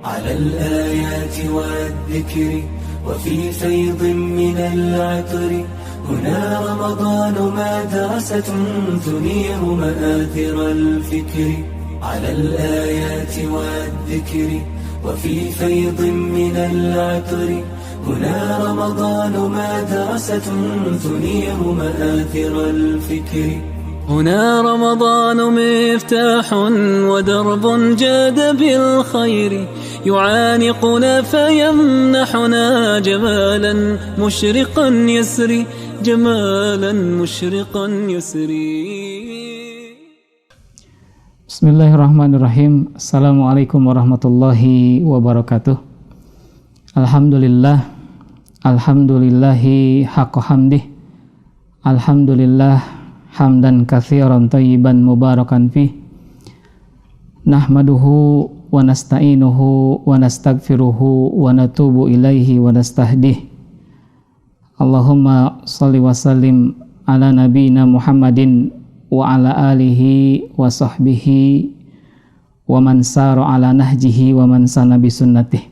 على الآيات والذكر وفي فيض من العطر هنا رمضان مدرسة تنير مآثر الفكر على الآيات والذكر وفي فيض من العطر هنا رمضان مدرسة تنير مآثر الفكر هنا رمضان مفتاح ودرب جاد بالخير يعانقنا فيمنحنا جمالا مشرقا يسري جمالا مشرقا يسري. Bismillahirrahmanirrahim. Assalamualaikum warahmatullahi wabarakatuh. Alhamdulillahi haqqa hamdih. Alhamdulillah hamdan katsiran thayyiban mubarakan fih. Nahmaduhu wa nasta'inuhu wa nastaghfiruhu wa natubu ilaihi wa nastahdih. Allahumma shalli wa sallim ala nabiyyina Muhammadin wa ala alihi wa sahbihi wa man sara ala nahjihi wa man sana bi sunnatihi.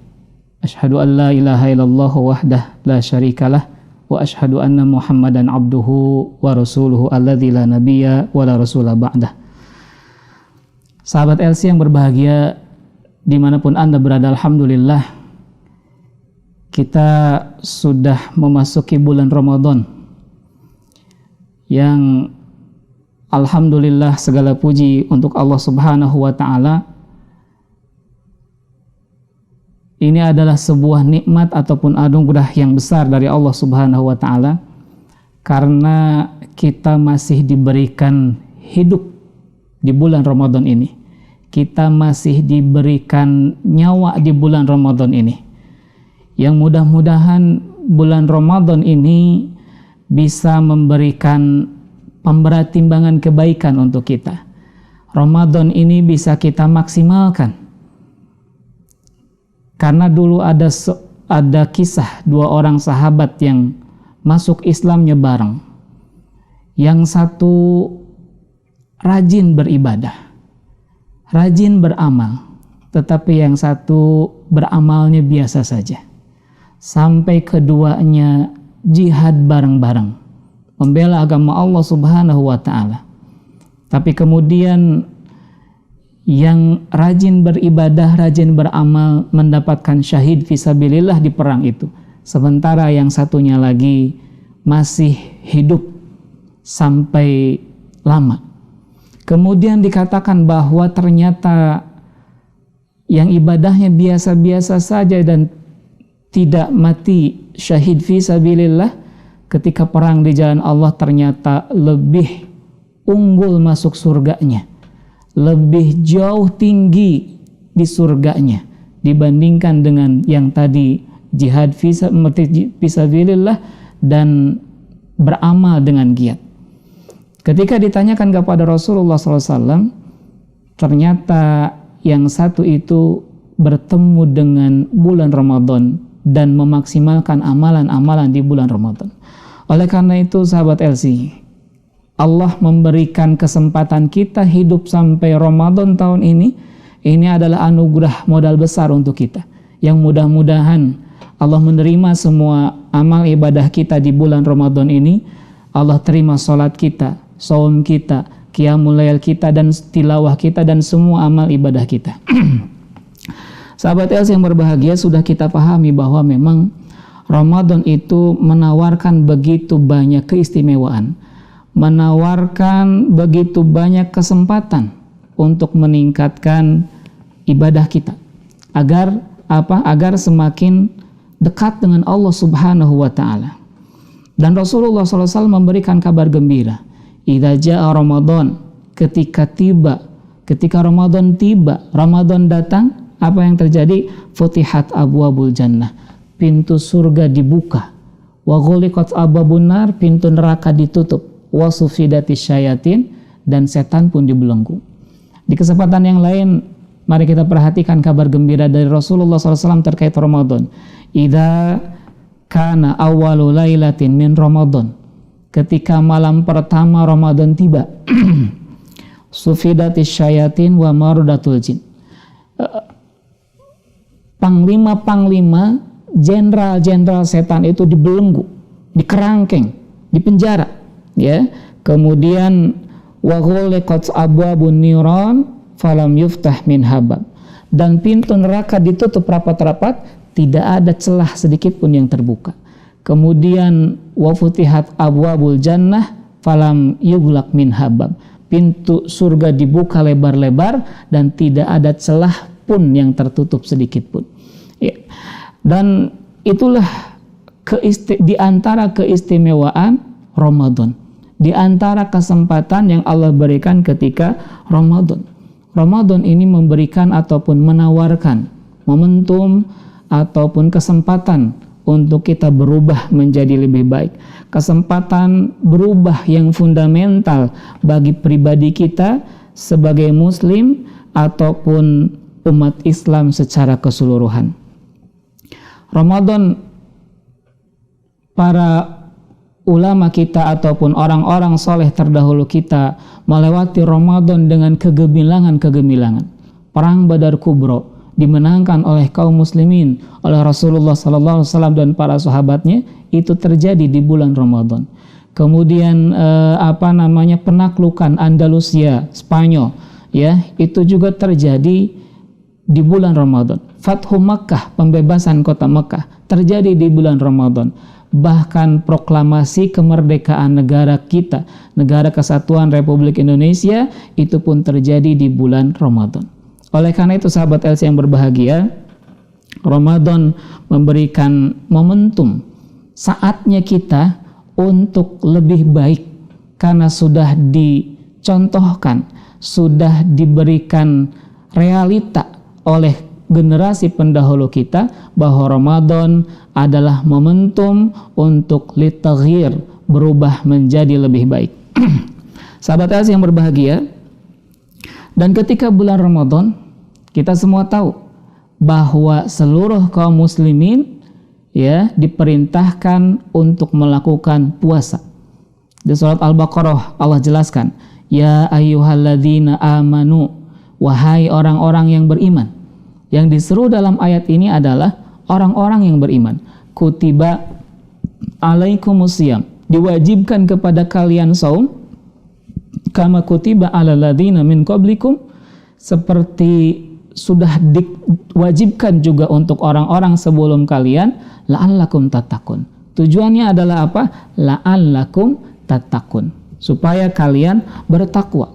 Asyhadu an la ilaha illallah wahdah la syarikalah wa asyhadu anna Muhammadan abduhu wa rasuluhu alladzi la nabiyya wa la rasula ba'dah. Sahabat LC yang berbahagia dimanapun Anda berada, alhamdulillah kita sudah memasuki bulan Ramadan yang alhamdulillah segala puji untuk Allah Subhanahu wa taala. Ini adalah sebuah nikmat ataupun anugerah yang besar dari Allah Subhanahu wa taala karena kita masih diberikan hidup di bulan Ramadan ini. Kita masih diberikan nyawa di bulan Ramadan ini. Yang mudah-mudahan bulan Ramadan ini bisa memberikan pemberat timbangan kebaikan untuk kita. Ramadan ini bisa kita maksimalkan. Karena dulu ada kisah dua orang sahabat yang masuk Islamnya bareng. Yang satu rajin beribadah, rajin beramal, tetapi yang satu beramalnya biasa saja. Sampai keduanya jihad bareng-bareng, membela agama Allah Subhanahu wa taala. Tapi kemudian yang rajin beribadah, rajin beramal mendapatkan syahid fisabilillah di perang itu. Sementara yang satunya lagi masih hidup sampai lama. Kemudian dikatakan bahwa ternyata yang ibadahnya biasa-biasa saja dan tidak mati syahid fisabilillah ketika perang di jalan Allah ternyata lebih unggul masuk surganya, lebih jauh tinggi di surganya dibandingkan dengan yang tadi jihad fisabilillah dan beramal dengan giat. Ketika ditanyakan kepada Rasulullah SAW, ternyata yang satu itu bertemu dengan bulan Ramadan dan memaksimalkan amalan-amalan di bulan Ramadan. Oleh karena itu sahabat LC, Allah memberikan kesempatan kita hidup sampai Ramadan tahun ini. Ini adalah anugerah modal besar untuk kita. Yang mudah-mudahan Allah menerima semua amal ibadah kita di bulan Ramadan ini. Allah terima salat kita, shaum kita, qiyamul lail kita, dan tilawah kita, dan semua amal ibadah kita. Sahabat Els yang berbahagia, sudah kita pahami bahwa memang Ramadan itu menawarkan begitu banyak keistimewaan, menawarkan begitu banyak kesempatan untuk meningkatkan ibadah kita agar semakin dekat dengan Allah Subhanahu wa taala. Dan Rasulullah SAW memberikan kabar gembira, idza jaa Ramadan, ketika Ramadan tiba, Ramadan datang, apa yang terjadi? Futihat abwabul jannah, pintu surga dibuka, wa ghuliqat abwabun nar, pintu neraka ditutup, wa sufidatis syayatin, dan setan pun dibelenggu. Di kesempatan yang lain, mari kita perhatikan kabar gembira dari Rasulullah SAW terkait Ramadan. Idza kana awwalu lailatin min Ramadan, ketika malam pertama Ramadan tiba, sufidatis syayatin wa marudatul jin, panglima-panglima, jenderal-jenderal setan itu dibelenggu, dikerangkeng, dipenjara, ya. Kemudian wa ghuliqat abwabun niran falam yuftah min habab, dan pintu neraka ditutup rapat-rapat, tidak ada celah sedikit pun yang terbuka. Kemudian wa futihat abwabul jannah falam yughlaq min habab, pintu surga dibuka lebar-lebar dan tidak ada celah pun yang tertutup sedikit pun, ya. Dan itulah di antara keistimewaan Ramadan, di antara kesempatan yang Allah berikan ketika Ramadan. Ramadan ini memberikan ataupun menawarkan momentum ataupun kesempatan untuk kita berubah menjadi lebih baik. Kesempatan berubah yang fundamental bagi pribadi kita sebagai muslim ataupun umat Islam secara keseluruhan. Ramadan, para ulama kita ataupun orang-orang soleh terdahulu kita melewati Ramadan dengan kegemilangan-kegemilangan. Perang Badar Kubro dimenangkan oleh kaum muslimin, oleh Rasulullah SAW dan para sahabatnya, itu terjadi di bulan Ramadan. Kemudian penaklukan Andalusia, Spanyol, ya, itu juga terjadi di bulan Ramadan. Fathu Makkah, pembebasan kota Makkah, terjadi di bulan Ramadan. Bahkan proklamasi kemerdekaan negara kita, Negara Kesatuan Republik Indonesia, itu pun terjadi di bulan Ramadan. Oleh karena itu sahabat LC yang berbahagia, Ramadan memberikan momentum, saatnya kita untuk lebih baik, karena sudah dicontohkan, sudah diberikan realita oleh generasi pendahulu kita bahwa Ramadan adalah momentum untuk litaghyir, berubah menjadi lebih baik. Sahabat LC yang berbahagia, dan ketika bulan Ramadan, kita semua tahu bahwa seluruh kaum muslimin, ya, diperintahkan untuk melakukan puasa. Di surat Al-Baqarah Allah jelaskan, ya ayyuhalladzina amanu, wahai orang-orang yang beriman. Yang diseru dalam ayat ini adalah orang-orang yang beriman. Kutiba alaikumusiyam, diwajibkan kepada kalian saum, kama kutiba alal ladzina min qablikum, seperti sudah diwajibkan juga untuk orang-orang sebelum kalian, la'allakum tattaqun. Tujuannya adalah apa? La'allakum tattaqun, supaya kalian bertakwa.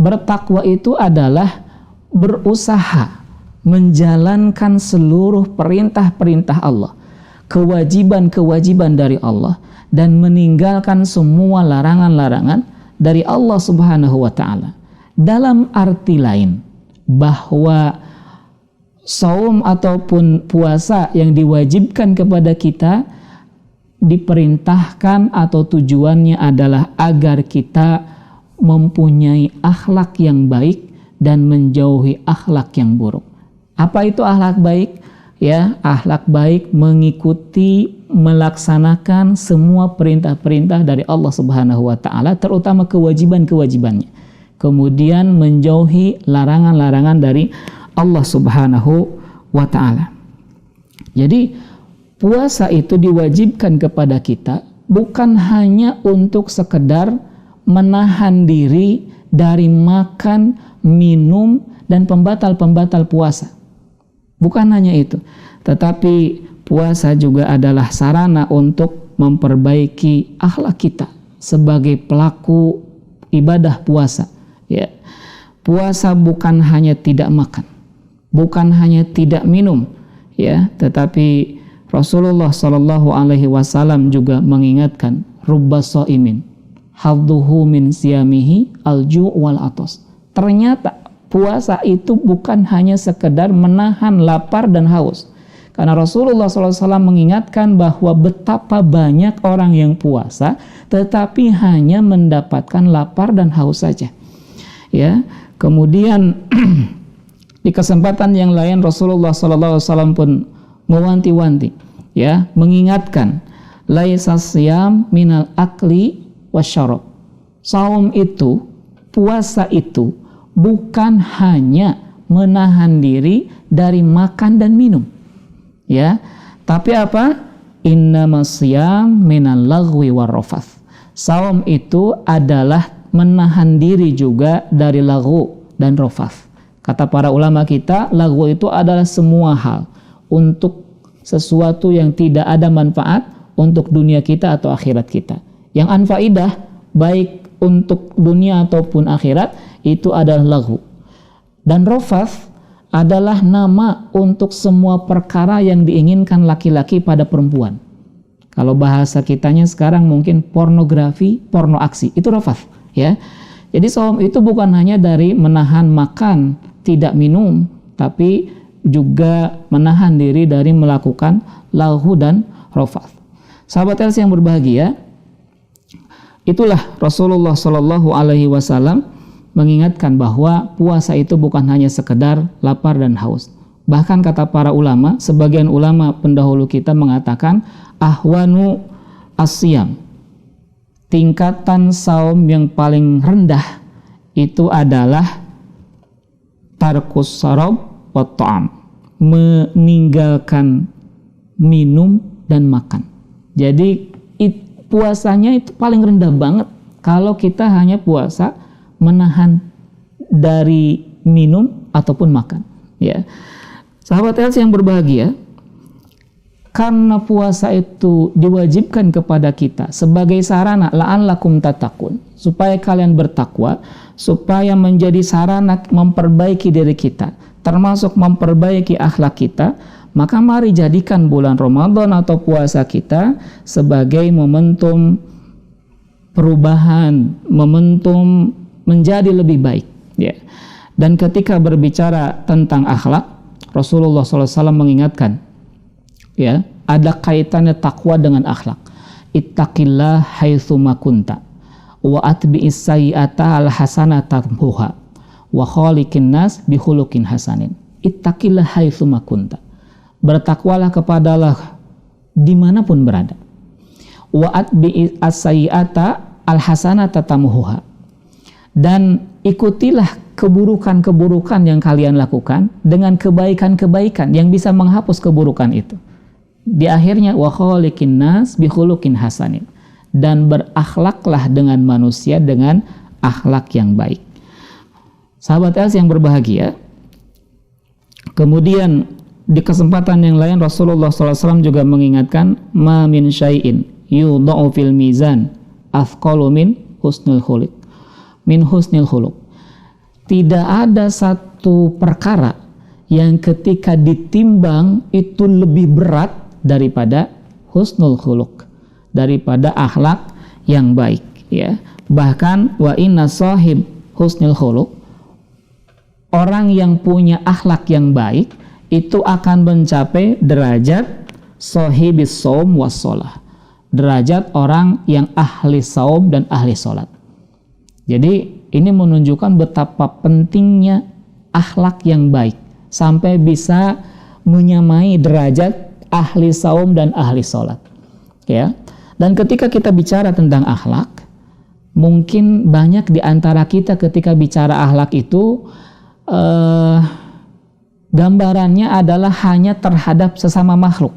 Bertakwa itu adalah berusaha menjalankan seluruh perintah-perintah Allah, kewajiban-kewajiban dari Allah, dan meninggalkan semua larangan-larangan dari Allah Subhanahu wa ta'ala. Dalam arti lain, bahwa saum ataupun puasa yang diwajibkan kepada kita diperintahkan atau tujuannya adalah agar kita mempunyai akhlak yang baik dan menjauhi akhlak yang buruk. Apa itu akhlak baik? Ya, akhlak baik mengikuti, melaksanakan semua perintah-perintah dari Allah Subhanahu wa ta'ala, terutama kewajiban-kewajibannya. Kemudian menjauhi larangan-larangan dari Allah Subhanahu wa ta'ala. Jadi puasa itu diwajibkan kepada kita bukan hanya untuk sekedar menahan diri dari makan, minum, dan pembatal-pembatal puasa. Bukan hanya itu, tetapi puasa juga adalah sarana untuk memperbaiki akhlak kita sebagai pelaku ibadah puasa. Ya, puasa bukan hanya tidak makan, bukan hanya tidak minum, ya, tetapi Rasulullah Shallallahu Alaihi Wasallam juga mengingatkan, rubba shaimin hadduhu min siyamihi alju' wal atos. Ternyata puasa itu bukan hanya sekedar menahan lapar dan haus. Karena Rasulullah SAW mengingatkan bahwa betapa banyak orang yang puasa tetapi hanya mendapatkan lapar dan haus saja. Ya, kemudian di kesempatan yang lain Rasulullah SAW pun mewanti-wanti, ya, mengingatkan, laisa siyam minal akli wasyarab. Saum itu, puasa itu bukan hanya menahan diri dari makan dan minum. ya. Tapi apa? Innamas shiyam minal lagwi warrafath. Saum itu adalah menahan diri juga dari laghu dan rafath. Kata para ulama kita, laghu itu adalah semua hal untuk sesuatu yang tidak ada manfaat untuk dunia kita atau akhirat kita. Yang anfaidah baik untuk dunia ataupun akhirat itu adalah laghu. Dan rafath adalah nama untuk semua perkara yang diinginkan laki-laki pada perempuan. Kalau bahasa kitanya sekarang mungkin pornografi, porno aksi, itu rafath, ya. Jadi saum itu bukan hanya dari menahan makan, tidak minum, tapi juga menahan diri dari melakukan laghu dan rafath. Sahabat Els yang berbahagia, itulah Rasulullah Shallallahu Alaihi Wasallam mengingatkan bahwa puasa itu bukan hanya sekedar lapar dan haus. Bahkan kata para ulama, sebagian ulama pendahulu kita mengatakan ahwanu asyam, tingkatan saum yang paling rendah itu adalah tarkus sarab wa ta'am, meninggalkan minum dan makan. Jadi puasanya itu paling rendah banget kalau kita hanya puasa menahan dari minum ataupun makan, ya. Sahabat Els yang berbahagia, karena puasa itu diwajibkan kepada kita sebagai sarana la'allakum tattaqun, supaya kalian bertakwa, supaya menjadi sarana memperbaiki diri kita, termasuk memperbaiki akhlak kita, maka mari jadikan bulan Ramadan atau puasa kita sebagai momentum perubahan, momentum menjadi lebih baik, ya. Dan ketika berbicara tentang akhlak, Rasulullah SAW mengingatkan, ya, ada kaitannya takwa dengan akhlak. Ittaqillah haitsuma kunta wa atbi'is sayyi'ata alhasanata tamhuha wa khaliqin nas bi khuluqin hasanin. Ittaqillah haitsuma kunta. Bertakwalah kepadalah dimanapun berada. Wa atbi'is sayyi'ata alhasanata tamhuha. Dan ikutilah keburukan-keburukan yang kalian lakukan dengan kebaikan-kebaikan yang bisa menghapus keburukan itu. Di akhirnya wa khaliqin nas bi khuluqin hasanin, dan berakhlaklah dengan manusia dengan akhlak yang baik. Sahabat Els yang berbahagia, kemudian di kesempatan yang lain Rasulullah SAW juga mengingatkan ma min syai'in yudha'u fil mizan athqalu min husnul khuluq. Min husnil khuluq. Tidak ada satu perkara yang ketika ditimbang itu lebih berat daripada husnul khuluq, daripada akhlak yang baik, ya. Bahkan wa inna sahib husnul khuluq, orang yang punya akhlak yang baik itu akan mencapai derajat sahibis shaum was shalah, derajat orang yang ahli saum dan ahli salat. Jadi ini menunjukkan betapa pentingnya akhlak yang baik sampai bisa menyamai derajat ahli saum dan ahli salat, ya. Dan ketika kita bicara tentang akhlak, mungkin banyak di antara kita ketika bicara akhlak itu gambarannya adalah hanya terhadap sesama makhluk,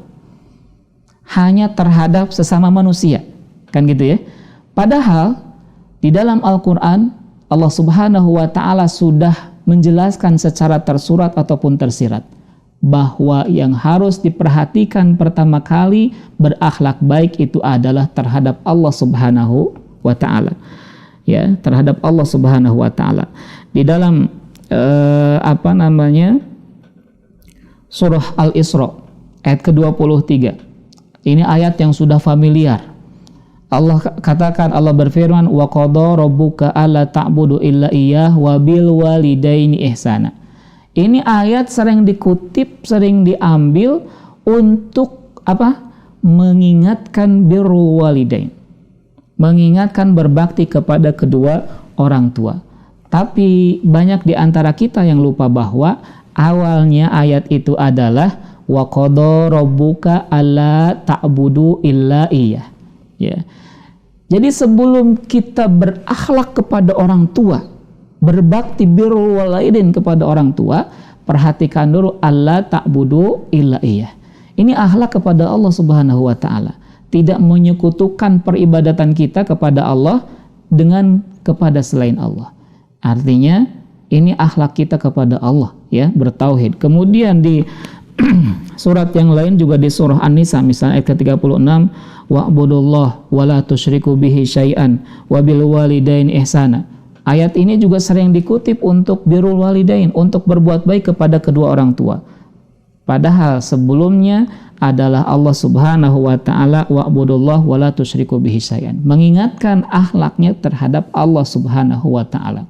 hanya terhadap sesama manusia, kan gitu ya. Padahal di dalam Al-Quran Allah Subhanahu wa Ta'ala sudah menjelaskan secara tersurat ataupun tersirat bahwa yang harus diperhatikan pertama kali berakhlak baik itu adalah terhadap Allah Subhanahu wa Ta'ala, ya, terhadap Allah Subhanahu wa Ta'ala. Di dalam surah Al-Isra ayat ke-23, ini ayat yang sudah familiar. Allah katakan, Allah berfirman, wa qada rabbuka alla ta'budu illa iyyah wa bil walidaini ihsana. Ini ayat sering dikutip, sering diambil untuk apa? Mengingatkan birrul walidain, mengingatkan berbakti kepada kedua orang tua. Tapi banyak di antara kita yang lupa bahwa awalnya ayat itu adalah wa qada rabbuka alla ta'budu illa iyyah, ya. Jadi sebelum kita berakhlak kepada orang tua, berbakti birrul walidain kepada orang tua, perhatikan dulu alla ta'budu illa iyyah. Ini akhlak kepada Allah Subhanahu wa taala. Tidak menyekutukan peribadatan kita kepada Allah dengan kepada selain Allah. Artinya ini akhlak kita kepada Allah, ya, bertauhid. Kemudian di surat yang lain juga di surah An-Nisa misalnya ayat ke-36, wa'budullah wa la tusyriku bihi syai'an wa bil walidain ihsana. Ayat ini juga sering dikutip untuk birrul walidain, untuk berbuat baik kepada kedua orang tua. Padahal sebelumnya adalah Allah Subhanahu wa taala wa'budullah wa la tusyriku bihi syai'an, mengingatkan akhlaknya terhadap Allah Subhanahu wa taala.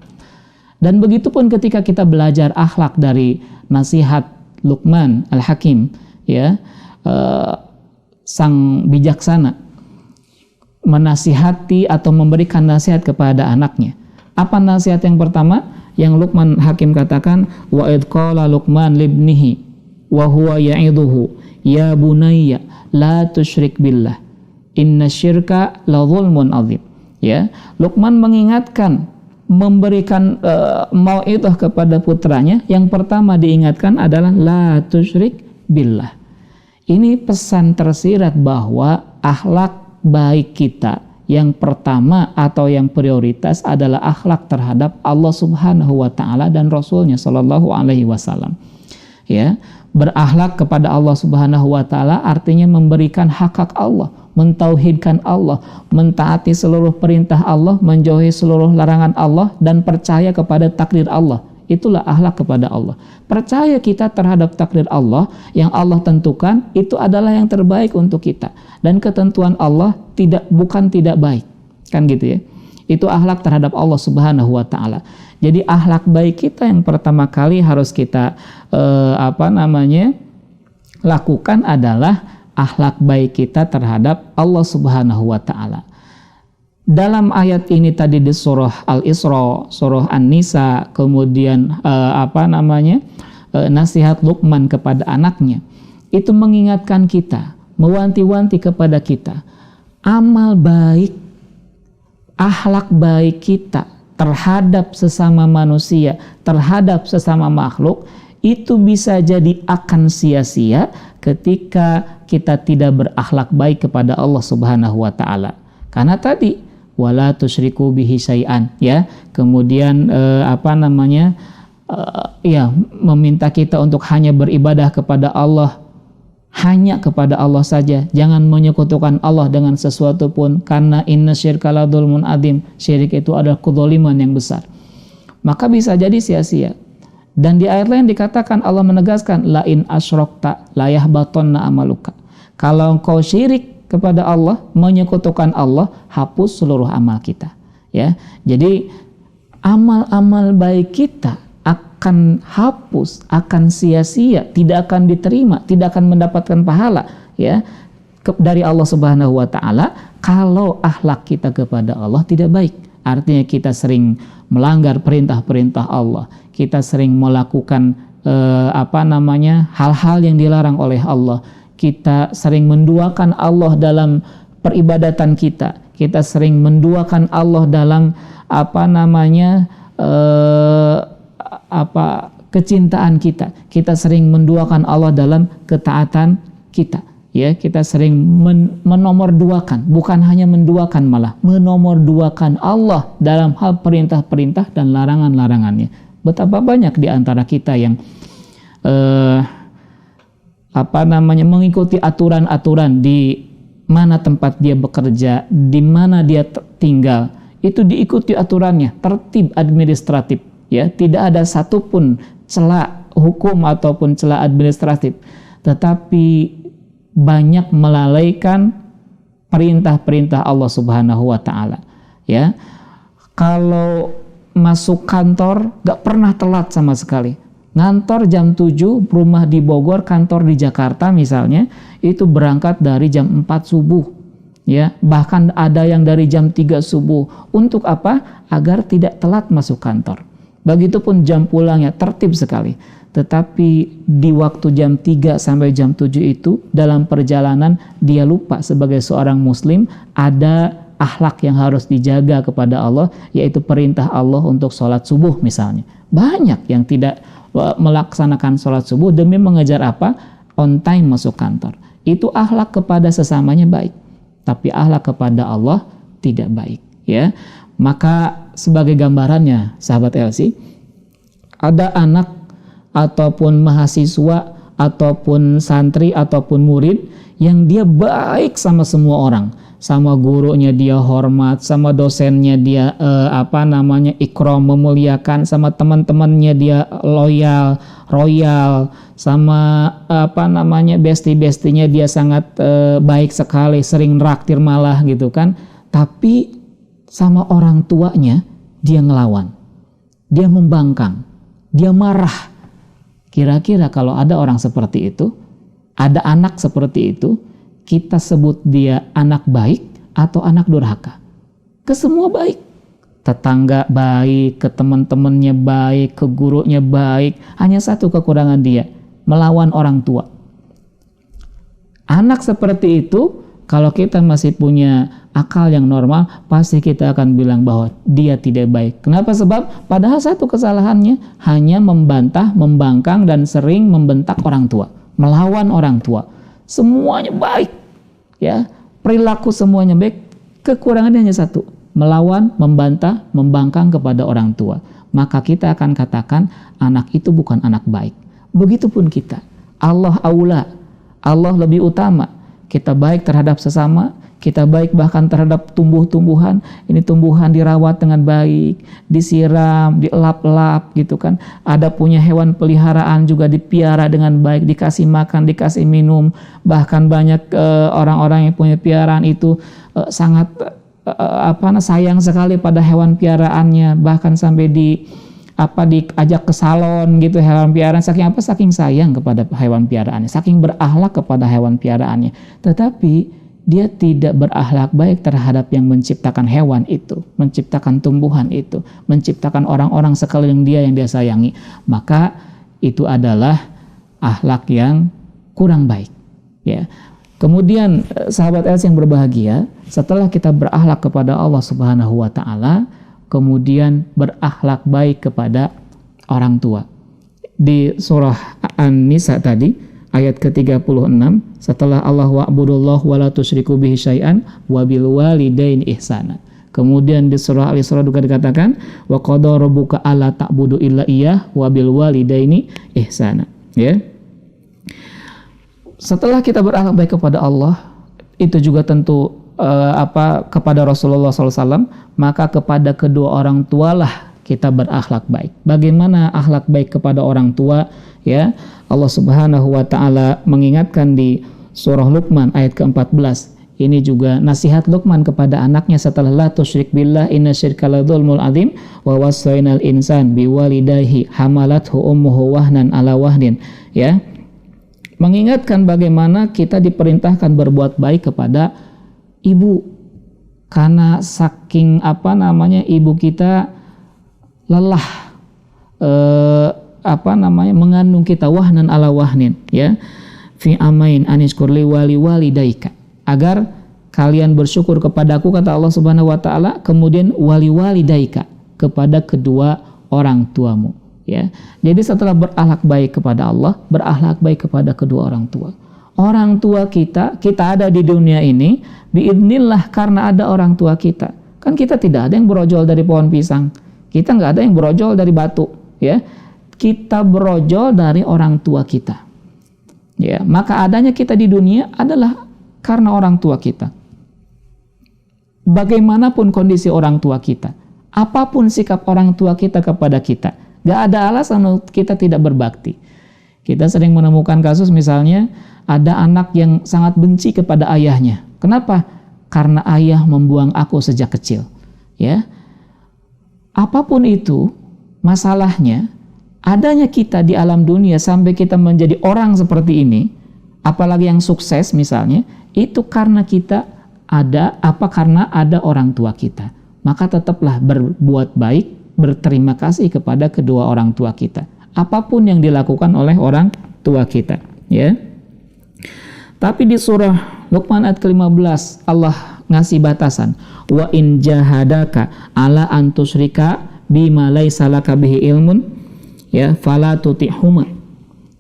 Dan begitupun ketika kita belajar akhlak dari nasihat Luqman Al-Hakim, ya, sang bijaksana, menasihati atau memberikan nasihat kepada anaknya. Apa nasihat yang pertama yang Luqman Hakim katakan? Wa id qala Luqman libnihi wa huwa ya'iduhu ya bunayya la tusyrik billah inna syirka la zulmun adzim. Ya, Luqman mengingatkan, memberikan mau'idhah kepada putranya. Yang pertama diingatkan adalah la tusyrik billah. Ini pesan tersirat bahwa akhlak baik kita yang pertama atau yang prioritas adalah akhlak terhadap Allah Subhanahu wa taala dan Rasulnya sallallahu alaihi wasallam. Ya, berakhlak kepada Allah Subhanahu wa taala artinya memberikan hak-hak Allah, mentauhidkan Allah, mentaati seluruh perintah Allah, menjauhi seluruh larangan Allah, dan percaya kepada takdir Allah. Itulah akhlak kepada Allah. Percaya kita terhadap takdir Allah yang Allah tentukan, itu adalah yang terbaik untuk kita. Dan ketentuan Allah bukan tidak baik. Kan gitu ya. Itu akhlak terhadap Allah Subhanahu wa taala. Jadi akhlak baik kita yang pertama kali harus kita lakukan adalah akhlak baik kita terhadap Allah Subhanahu wa taala. Dalam ayat ini tadi di surah Al-Isra, surah An-Nisa, kemudian nasihat Luqman kepada anaknya, itu mengingatkan kita, mewanti-wanti kepada kita, amal baik, akhlak baik kita terhadap sesama manusia, terhadap sesama makhluk, itu bisa jadi akan sia-sia ketika kita tidak berakhlak baik kepada Allah Subhanahu wa taala. Karena tadi wala tusyriku bihi syai'an, ya. Kemudian meminta kita untuk hanya beribadah kepada Allah, hanya kepada Allah saja, jangan menyekutukan Allah dengan sesuatu pun, karena inna syirka la dzulmun adzim, syirik itu adalah kedzaliman yang besar. Maka bisa jadi sia-sia. Dan di ayat lain dikatakan, Allah menegaskan la in asyrakta la yahbatanna amaluka. Kalau engkau syirik kepada Allah, menyekutukan Allah, hapus seluruh amal kita. Ya, jadi amal-amal baik kita akan hapus, akan sia-sia, tidak akan diterima, tidak akan mendapatkan pahala, ya, dari Allah Subhanahu wa taala kalau akhlak kita kepada Allah tidak baik. Artinya kita sering melanggar perintah-perintah Allah, kita sering melakukan hal-hal yang dilarang oleh Allah, kita sering menduakan Allah dalam peribadatan kita, kita sering menduakan Allah dalam kecintaan kita, kita sering menduakan Allah dalam ketaatan kita, ya, kita sering menomorduakan, bukan hanya menduakan, malah menomorduakan Allah dalam hal perintah-perintah dan larangan-larangannya. Betapa banyak di antara kita yang mengikuti aturan-aturan di mana tempat dia bekerja, di mana dia tinggal, itu diikuti aturannya, tertib administratif, ya, tidak ada satupun celah hukum ataupun celah administratif, tetapi banyak melalaikan perintah-perintah Allah Subhanahu wa taala, ya. Kalau masuk kantor gak pernah telat sama sekali. Ngantor jam 7, rumah di Bogor, kantor di Jakarta misalnya, itu berangkat dari jam 4 subuh. Ya, bahkan ada yang dari jam 3 subuh. Untuk apa? Agar tidak telat masuk kantor. Begitupun jam pulangnya tertib sekali. Tetapi di waktu jam 3 sampai jam 7 itu, dalam perjalanan dia lupa sebagai seorang muslim ada akhlak yang harus dijaga kepada Allah, yaitu perintah Allah untuk sholat subuh misalnya. Banyak yang tidak melaksanakan sholat subuh demi mengejar apa? on time masuk kantor. Itu akhlak kepada sesamanya baik, tapi akhlak kepada Allah tidak baik, ya. Maka sebagai gambarannya, sahabat LC, ada anak ataupun mahasiswa ataupun santri ataupun murid yang dia baik sama semua orang, sama gurunya dia hormat, sama dosennya dia ikram, memuliakan, sama teman-temannya dia loyal, royal, sama bestie-bestinya dia sangat baik sekali, sering nraktir malah gitu kan. Tapi sama orang tuanya dia ngelawan, dia membangkang, dia marah. Kira-kira kalau ada orang seperti itu, ada anak seperti itu, kita sebut dia anak baik atau anak durhaka? Ke semua baik. Tetangga baik, ke teman-temannya baik, ke gurunya baik. Hanya satu kekurangan dia, melawan orang tua. Anak seperti itu, kalau kita masih punya akal yang normal, pasti kita akan bilang bahwa dia tidak baik. Kenapa? Sebab padahal satu kesalahannya hanya membantah, membangkang, dan sering membentak orang tua, melawan orang tua. Semuanya baik, ya, perilaku semuanya baik. Kekurangannya hanya satu, melawan, membantah, membangkang kepada orang tua. Maka kita akan katakan anak itu bukan anak baik. Begitupun kita, Allah aula, Allah lebih utama. Kita baik terhadap sesama, kita baik bahkan terhadap tumbuh-tumbuhan. Ini tumbuhan dirawat dengan baik, disiram, dielap-elap gitu kan. Ada punya hewan peliharaan juga dipiara dengan baik, dikasih makan, dikasih minum. Bahkan banyak orang-orang yang punya piaraan itu sangat sayang sekali pada hewan piaraannya, bahkan sampai diajak ke salon gitu hewan piaraan. Saking sayang kepada hewan piaraannya, saking berakhlak kepada hewan piaraannya. Tetapi dia tidak berakhlak baik terhadap yang menciptakan hewan itu, menciptakan tumbuhan itu, menciptakan orang-orang sekeliling dia yang dia sayangi. Maka itu adalah akhlak yang kurang baik, ya. Kemudian sahabat Els yang berbahagia, setelah kita berakhlak kepada Allah Subhanahu wa taala, kemudian berakhlak baik kepada orang tua. Di surah An-Nisa tadi ayat ke-36, setelah Allah wa'budullah wa la tusyriku bihi syai'an wa bil walidaini ihsana. Kemudian di surah Al-Isra juga dikatakan wa qada rabbuka alla ta'budu illa iyyah wa bil walidaini ihsana, ya. Setelah kita berakhlak baik kepada Allah, itu juga tentu kepada Rasulullah SAW, maka kepada kedua orang tualah kita berakhlak baik. Bagaimana akhlak baik kepada orang tua, ya? Allah Subhanahu wa taala mengingatkan di surah Luqman ayat ke-14. Ini juga nasihat Luqman kepada anaknya setelah la tusyrik billah innasyirka ladzulmul adzim wa wassaynal insan biwalidayhi hamalathu ummuhu wahnan ala wahnin, ya. Mengingatkan bagaimana kita diperintahkan berbuat baik kepada ibu, karena saking ibu kita lelah mengandung kita wahnan ala wahnin, ya, fi amain anishkurli wali walidaika, agar kalian bersyukur kepadaku, kata Allah Subhanahu wa taala, kemudian wali walidaika, kepada kedua orang tuamu, ya. Jadi setelah berakhlak baik kepada Allah, berakhlak baik kepada kedua orang tua. Orang tua kita ada di dunia ini biidznillah karena ada orang tua kita. Kan kita tidak ada yang berojol dari pohon pisang. Kita nggak ada yang berojol dari batu, ya. Kita berojol dari orang tua kita, ya. Maka adanya kita di dunia adalah karena orang tua kita. Bagaimanapun kondisi orang tua kita, apapun sikap orang tua kita kepada kita, nggak ada alasan kita tidak berbakti. Kita sering menemukan kasus misalnya ada anak yang sangat benci kepada ayahnya. Kenapa? Karena ayah membuang aku sejak kecil, ya. Apapun itu masalahnya, adanya kita di alam dunia sampai kita menjadi orang seperti ini, apalagi yang sukses misalnya, itu karena kita karena ada orang tua kita. Maka tetaplah berbuat baik, berterima kasih kepada kedua orang tua kita, apapun yang dilakukan oleh orang tua kita, ya. Tapi di surah Luqman ayat ke-15 Allah ngasih batasan, wa in jahadaka ala an tusyrika bima laisa laka bihi ilmun, ya, fala tuti'huma.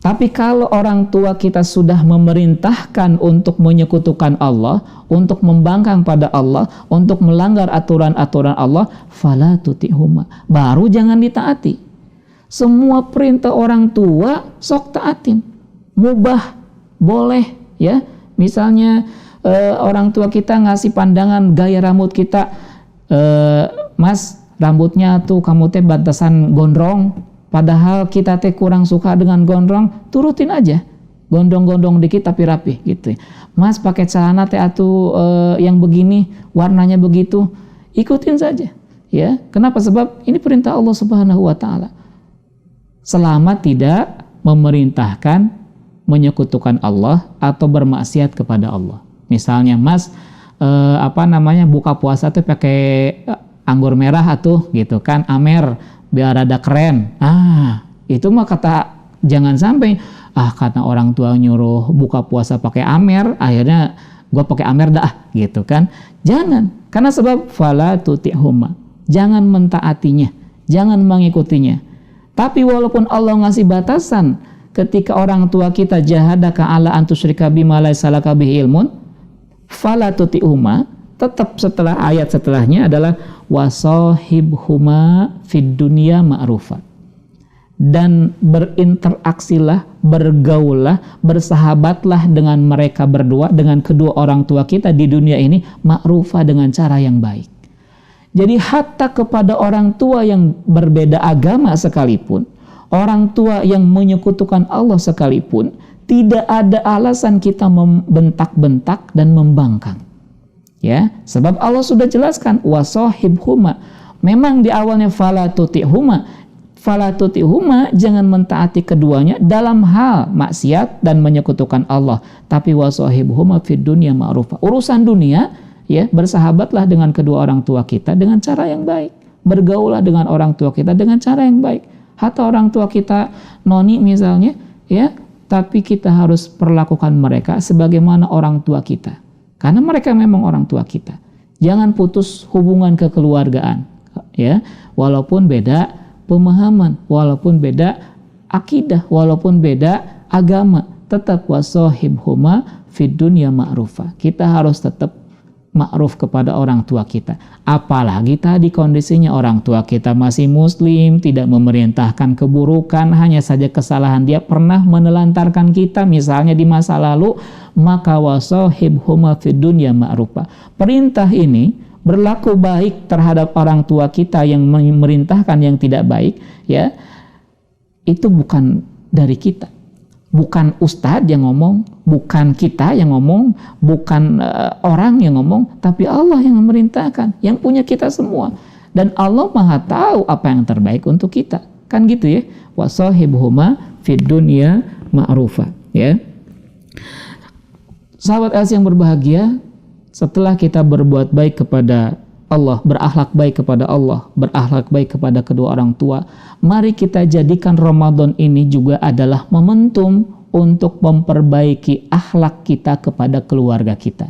Tapi kalau orang tua kita sudah memerintahkan untuk menyekutukan Allah, untuk membangkang pada Allah, untuk melanggar aturan-aturan Allah, fala tuti'huma, baru jangan ditaati. Semua perintah orang tua sok taatin. Mubah, boleh, ya. Misalnya orang tua kita ngasih pandangan gaya rambut kita, Mas, rambutnya tuh kamu teh batasan gondrong. Padahal kita teh kurang suka dengan gondrong, turutin aja. Gondrong-gondrong dikit tapi rapi gitu. Mas pakai celana teh atuh yang begini, warnanya begitu, ikutin saja. Ya, kenapa? Sebab ini perintah Allah Subhanahu wa taala. Selama tidak memerintahkan menyekutukan Allah atau bermaksiat kepada Allah. Misalnya, Mas buka puasa tuh pakai anggur merah atuh gitu kan, amer biar ada keren. Itu mah kata jangan sampai karena orang tua nyuruh buka puasa pakai amer, akhirnya gua pakai amer dah gitu kan. Jangan, karena sebab fala tuti'huma, jangan mentaatinya, jangan mengikutinya. Tapi walaupun Allah ngasih batasan ketika orang tua kita jahadaka ala antusyrika bima laysa laka bihi ilmun, fala tuti'huma, tetap setelah ayat setelahnya adalah wasahibhuma fid dunya ma'rufa, dan berinteraksilah, bergaullah, bersahabatlah dengan mereka berdua, dengan kedua orang tua kita di dunia ini ma'rufa, dengan cara yang baik. Jadi hatta kepada orang tua yang berbeda agama sekalipun, orang tua yang menyekutukan Allah sekalipun, tidak ada alasan kita membentak-bentak dan membangkang. Ya, sebab Allah sudah jelaskan wasahibhuma. Memang di awalnya fala tuti'huma, jangan mentaati keduanya dalam hal maksiat dan menyekutukan Allah. Tapi wasahibhuma fid dunya ma'rufa. Urusan dunia, ya, bersahabatlah dengan kedua orang tua kita dengan cara yang baik. Bergaullah dengan orang tua kita dengan cara yang baik. Hatta orang tua kita noni misalnya, ya, tapi kita harus perlakukan mereka sebagaimana orang tua kita. Karena mereka memang orang tua kita. Jangan putus hubungan kekeluargaan, ya. Walaupun beda pemahaman, walaupun beda akidah, walaupun beda agama, tetap wasahibhuma fid dunya ma'rufa. Kita harus tetap ma'ruf kepada orang tua kita. Apalagi tadi kondisinya orang tua kita masih muslim, tidak memerintahkan keburukan, hanya saja kesalahan dia pernah menelantarkan kita misalnya di masa lalu, maka wasahibhuma fid dunya ma'rufa. Perintah ini berlaku baik terhadap orang tua kita yang memerintahkan yang tidak baik, ya. Itu bukan dari kita. Bukan ustadz yang ngomong, bukan kita yang ngomong, bukan orang yang ngomong, tapi Allah yang memerintahkan, yang punya kita semua. Dan Allah Maha tahu apa yang terbaik untuk kita. Kan gitu ya. Wasahibhuma fid dunya ma'rufa, ya. Sahabat Els yang berbahagia, setelah kita berbuat baik kepada Allah, berakhlak baik kepada Allah, berakhlak baik kepada kedua orang tua, mari kita jadikan Ramadan ini juga adalah momentum untuk memperbaiki akhlak kita kepada keluarga kita,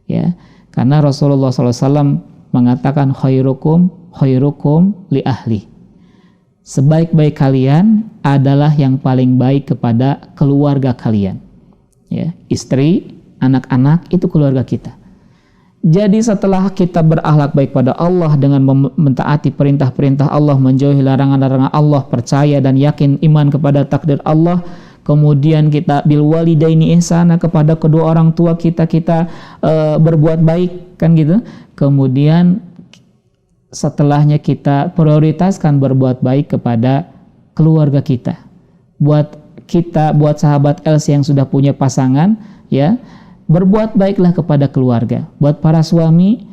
ya. Karena Rasulullah SAW mengatakan khairukum li ahli. Sebaik-baik kalian adalah yang paling baik kepada keluarga kalian, ya. Istri, anak-anak itu keluarga kita. Jadi setelah kita berakhlak baik pada Allah dengan mentaati perintah-perintah Allah, menjauhi larangan-larangan Allah, percaya dan yakin iman kepada takdir Allah, kemudian kita bil walidaini ihsana, kepada kedua orang tua kita berbuat baik, kan gitu. Kemudian setelahnya kita prioritaskan berbuat baik kepada keluarga kita. Buat sahabat Els yang sudah punya pasangan, ya, berbuat baiklah kepada keluarga. Buat para suami,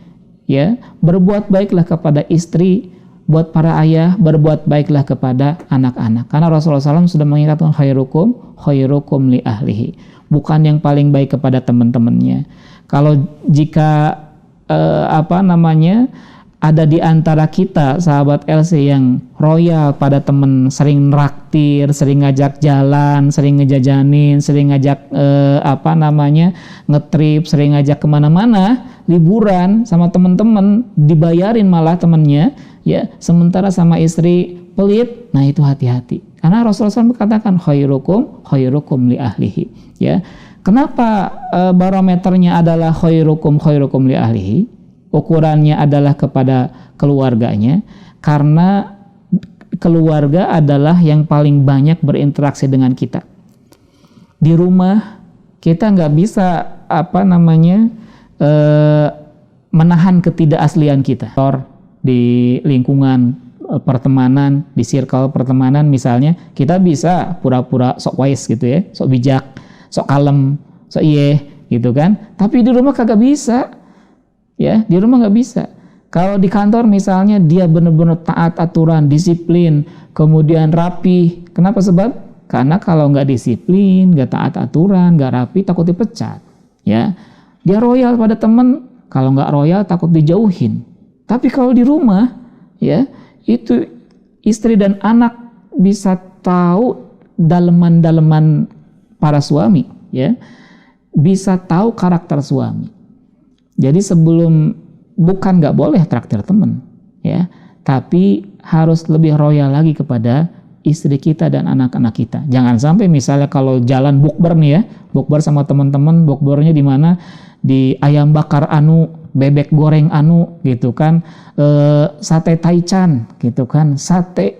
ya, berbuat baiklah kepada istri. Buat para ayah, berbuat baiklah kepada anak-anak. Karena Rasulullah SAW sudah mengingatkan khairukum li ahlihi. Bukan yang paling baik kepada teman-temannya. Kalau jika ada di antara kita sahabat LC yang royal pada temen, sering nraktir, sering ngajak jalan, sering ngejajanin, sering ngajak ngetrip, sering ngajak kemana-mana, liburan sama temen-temen, dibayarin malah temennya, ya, sementara sama istri pelit. Nah itu hati-hati, karena Rasulullah SAW berkatakan khairukum li ahlihi, ya. Kenapa barometernya adalah khairukum li ahlihi? Ukurannya adalah kepada keluarganya, karena keluarga adalah yang paling banyak berinteraksi dengan kita. Di rumah kita nggak bisa menahan ketidakaslian kita. Di lingkungan pertemanan, di circle pertemanan misalnya, kita bisa pura-pura sok wise gitu ya, sok bijak, sok kalem, sok iye gitu kan. Tapi di rumah kagak bisa. Ya, di rumah nggak bisa. Kalau di kantor misalnya dia benar-benar taat aturan, disiplin, kemudian rapi. Kenapa? Sebab karena kalau nggak disiplin, nggak taat aturan, nggak rapi, takut dipecat. Ya, dia royal pada teman. Kalau nggak royal, takut dijauhin. Tapi kalau di rumah, ya itu istri dan anak bisa tahu daleman-daleman para suami, ya, bisa tahu karakter suami. Jadi bukan nggak boleh traktir teman, ya, tapi harus lebih royal lagi kepada istri kita dan anak-anak kita. Jangan sampai misalnya kalau jalan bukber nih ya, bukber sama teman-teman, bukbernya di mana? Di ayam bakar anu, bebek goreng anu, gitu kan, sate taichan, gitu kan, sate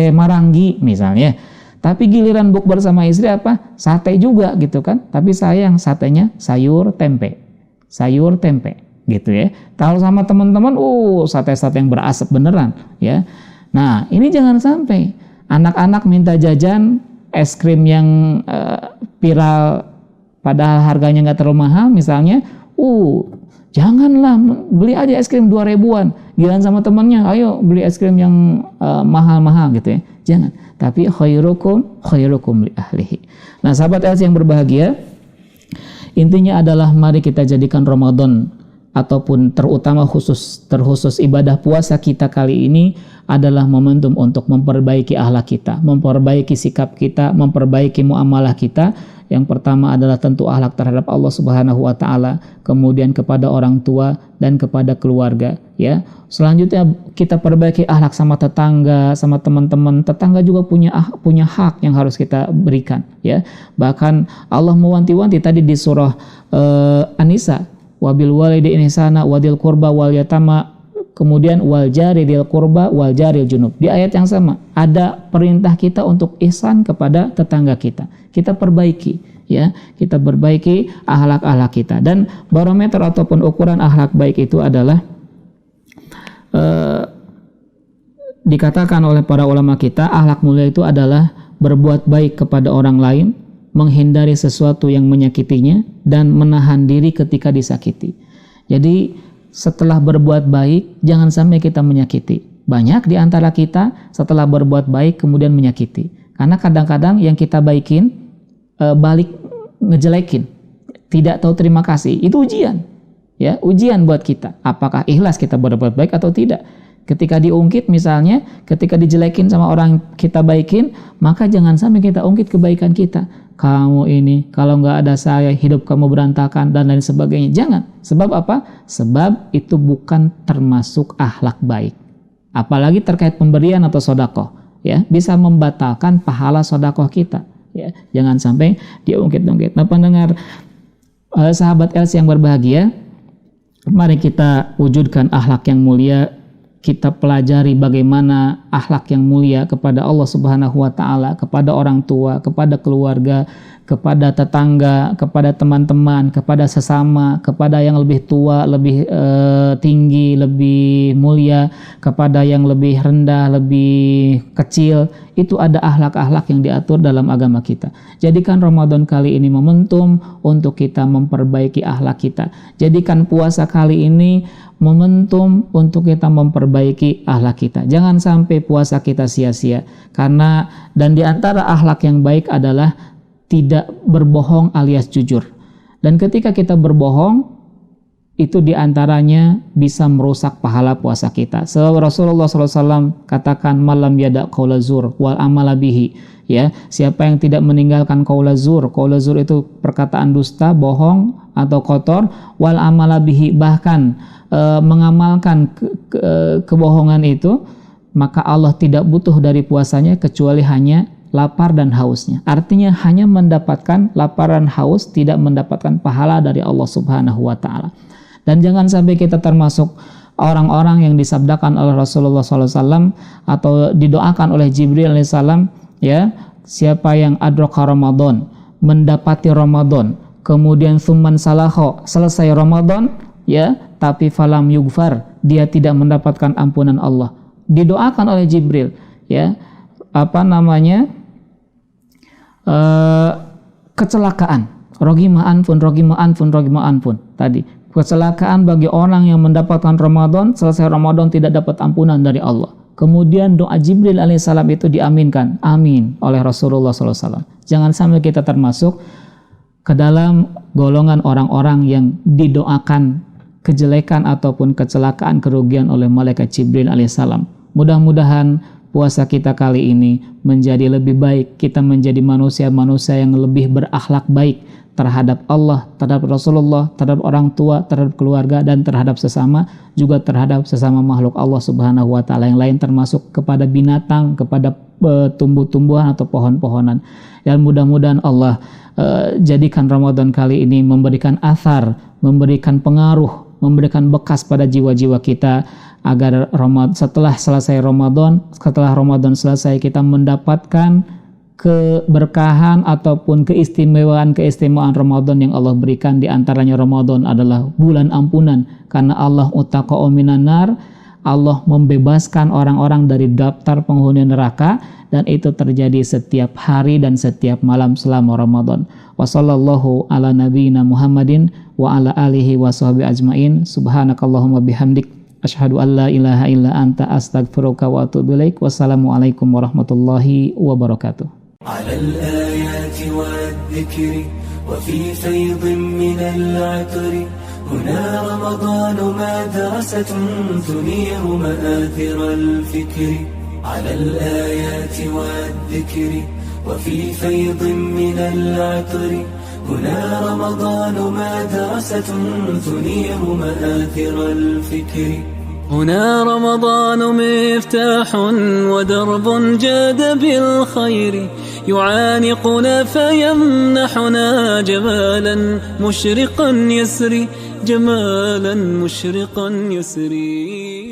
marangi misalnya. Tapi giliran bukber sama istri apa? Sate juga, gitu kan. Tapi sayang satenya sayur tempe gitu ya. Kalau sama teman-teman, sate-sate yang berasap beneran ya. Nah ini jangan sampai anak-anak minta jajan es krim yang viral padahal harganya nggak terlalu mahal misalnya. Janganlah, beli aja es krim 2.000-an. Giliran sama temannya, ayo beli es krim yang mahal-mahal gitu ya. Jangan. Tapi khairukum li ahlihi. Nah sahabat LC yang berbahagia, intinya adalah mari kita jadikan Ramadan ataupun terkhusus ibadah puasa kita kali ini adalah momentum untuk memperbaiki akhlak kita, memperbaiki sikap kita, memperbaiki muamalah kita. Yang pertama adalah tentu akhlak terhadap Allah Subhanahu wa taala, kemudian kepada orang tua dan kepada keluarga, ya. Selanjutnya kita perbaiki akhlak sama tetangga, sama teman-teman. Tetangga juga punya hak yang harus kita berikan, ya. Bahkan Allah mewanti-wanti tadi di surah An-Nisa, wabil walidaini ihsana wadil qurba wal yatama, kemudian wal jari dil qurba wal jaril junub. Di ayat yang sama ada perintah kita untuk ihsan kepada tetangga kita. Kita perbaiki, ya, kita perbaiki akhlak-akhlak kita. Dan barometer ataupun ukuran akhlak baik itu adalah dikatakan oleh para ulama kita, akhlak mulia itu adalah berbuat baik kepada orang lain, menghindari sesuatu yang menyakitinya, dan menahan diri ketika disakiti. Jadi setelah berbuat baik, jangan sampai kita menyakiti. Banyak di antara kita setelah berbuat baik kemudian menyakiti. Karena kadang-kadang yang kita baikin balik ngejelekin, tidak tahu terima kasih. Itu ujian, ya, ujian buat kita. Apakah ikhlas kita berbuat baik atau tidak? Ketika diungkit misalnya, ketika dijelekin sama orang kita baikin, maka jangan sampai kita ungkit kebaikan kita. Kamu ini, kalau nggak ada saya, hidup kamu berantakan, dan lain sebagainya. Jangan. Sebab apa? Sebab itu bukan termasuk akhlak baik. Apalagi terkait pemberian atau sodakoh, ya, bisa membatalkan pahala sodakoh kita. Ya, jangan sampai diungkit-ungkit. Nah, pendengar sahabat LC yang berbahagia, mari kita wujudkan akhlak yang mulia. Kita pelajari bagaimana akhlak yang mulia kepada Allah Subhanahu wa taala, kepada orang tua, kepada keluarga, kepada tetangga, kepada teman-teman, kepada sesama, kepada yang lebih tua, lebih tinggi, lebih mulia, kepada yang lebih rendah, lebih kecil. Itu ada akhlak-akhlak yang diatur dalam agama kita. Jadikan Ramadan kali ini momentum untuk kita memperbaiki akhlak kita. Jadikan puasa kali ini momentum untuk kita memperbaiki akhlak kita. Jangan sampai puasa kita sia-sia. Karena dan di antara akhlak yang baik adalah tidak berbohong alias jujur. Dan ketika kita berbohong, itu diantaranya bisa merusak pahala puasa kita. Sebab Rasulullah SAW katakan malam yada qaula zur wal amala bihi. Ya, siapa yang tidak meninggalkan qaula zur itu perkataan dusta, bohong atau kotor, wal amala bihi, bahkan mengamalkan kebohongan itu, maka Allah tidak butuh dari puasanya kecuali hanya lapar dan hausnya. Artinya hanya mendapatkan lapar dan haus, tidak mendapatkan pahala dari Allah Subhanahu wa taala. Dan jangan sampai kita termasuk orang-orang yang disabdakan oleh Rasulullah SAW atau didoakan oleh Jibril alaihissalam, ya, siapa yang adraka Ramadan, mendapati Ramadan, kemudian summan salaho, selesai Ramadan, ya, tapi falam yugfar, dia tidak mendapatkan ampunan Allah. Didoakan oleh Jibril, ya, kecelakaan, rogima anfun tadi. Kecelakaan bagi orang yang mendapatkan Ramadan, selesai Ramadan tidak dapat ampunan dari Allah. Kemudian doa Jibril alaihissalam itu diaminkan, amin, oleh Rasulullah SAW. Jangan sampai kita termasuk ke dalam golongan orang-orang yang didoakan kejelekan ataupun kecelakaan, kerugian oleh malaikat Jibril alaihissalam. Mudah-mudahan puasa kita kali ini menjadi lebih baik, kita menjadi manusia-manusia yang lebih berakhlak baik terhadap Allah, terhadap Rasulullah, terhadap orang tua, terhadap keluarga, dan terhadap sesama, juga terhadap sesama makhluk Allah Subhanahu wa taala yang lain, termasuk kepada binatang, kepada tumbuh-tumbuhan atau pohon-pohonan. Dan mudah-mudahan Allah jadikan Ramadan kali ini memberikan athar, memberikan pengaruh, memberikan bekas pada jiwa-jiwa kita, agar setelah selesai Ramadan, setelah Ramadan selesai, kita mendapatkan keberkahan ataupun keistimewaan Ramadan yang Allah berikan. Di antaranya Ramadan adalah bulan ampunan, karena Allah utaqa'u minan nar, Allah membebaskan orang-orang dari daftar penghuni neraka, dan itu terjadi setiap hari dan setiap malam selama Ramadan. Wa sallallahu ala nabiyyina Muhammadin wa ala alihi wa sahbihi ajmain. Subhanakallahumma bihamdik, asyhadu an la ilaha illa anta, astaghfiruka wa atubu ilaik. Wassalamualaikum warahmatullahi wabarakatuh. على الآيات والذكر وفي فيض من العطر هنا رمضان مدرسة تنير مآثر الفكر على الآيات والذكر وفي فيض من العطر هنا رمضان مدرسة تنير مآثر الفكر هنا رمضان مفتاح ودرب جاد بالخير يعانقنا فيمنحنا جمالا مشرقا يسري جمالا مشرقا يسري.